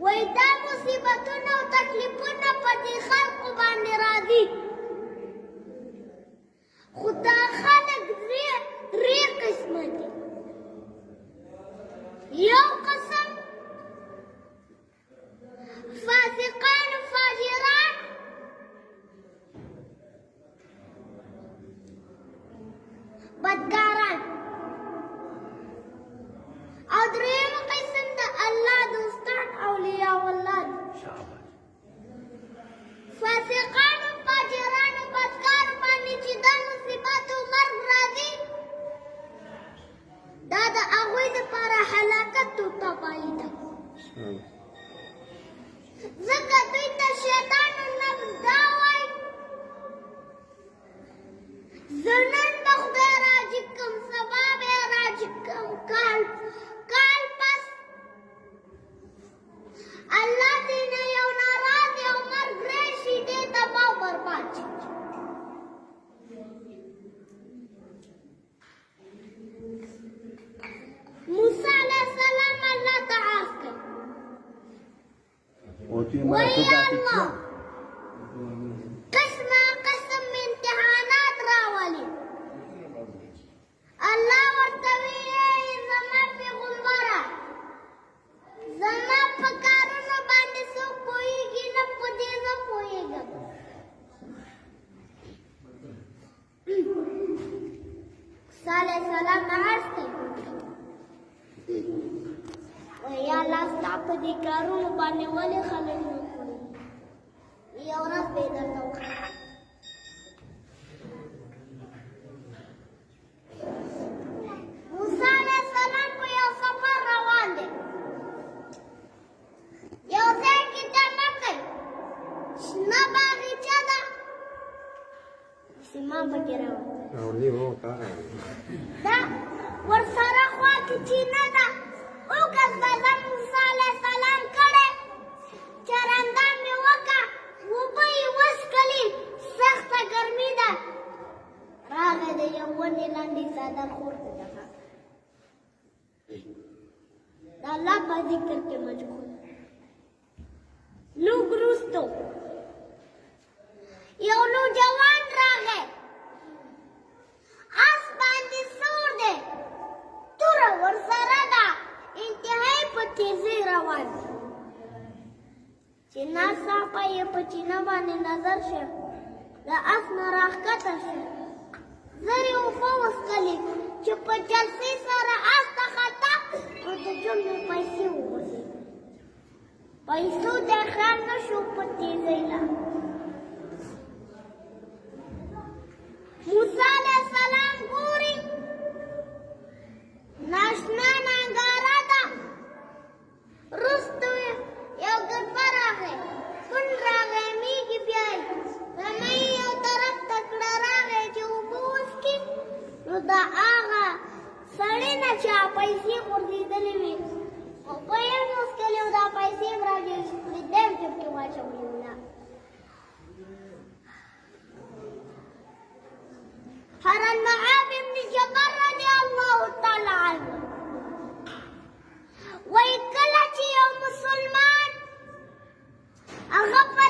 وای دا مصیبتونه او تکلیفونه په دې خلقو باندې راځي، خو دا خلک درې قسمه دي. یو قسم فاسقان و فاجران، بدکاران، او دریم قسم د الله دوستان اولیاء الله دي. فاسقان و فاجران و بدکار باندې چې دا مصیبت او مرګ راځي، دا د هغوی دپاره هلاکت او تباهي ده. ځکه دوی ته شیطان النفس دا وایي زه نن به خدای راجع کړم، سبا به یې راجع کړم، کال پس الله دې نه یو ناراض او مرګ راشي، دې تباه او برباد شي. موسی علیه السلام الله ته عرض کړ، وای الله قسمه قسم امتحانات راولي. الله ورته وایي زما پیغمبره، زما په کارونو باندې څوک پوهېږي نه، په دې زه پوهېږم. موسی علیه السلام نه عرض کړ، وای الله ستا په دې کارونو باندې ولې خلک نه پوهېږي؟ یوه ورځ به یې درته وښیم. موسی علیه السلام په یو سفر روان دی، یو ځای کې دمه کوي، شنه باغچه ده، سیمان پکې روان ده، ورسره خوا کې چینه ده، اوږد بدن موسی علیه السلام کړی، چرنده مې وکړه، اوبه یې وڅښلې، سخته ګرمي ده. راغی د یو ونې لاندې څادر پورته ده، د الله په ذکر کې مشغول. لږ وروستو یو نوجوان راغی، آس باندې سور دی، توره ورسره ده، انتهایی په تیزۍ روان دی. چې ناڅاپه یې په چینه باندې نظر شو، د آس نه راښکته شو، زر یې اوبه وڅښلې، چې په جلسې سره آس ته خطا، نو د جون مې پیسې وغورځېدې. پیسو ته خیال نه شو په تیزۍ لاندې. موسی علیه السلام ګوري ناشنا ننداره ده، وروستو یو ګربه راغی، کونډ راغی، میږي بیا یې رمۍ یو طرف ته کړه، راغی چې اوبه وڅښي، نو د هغه سړي نه چې پیسې غورځېدلې وې، اوبه یې هم وڅښلې او دا پیسې هم راجع شوې، دی هم جیب کې واچولې وې. حرن معاذ بن جبل رضی الله تعالی عنه وایي کله چې یو مسلمان هغه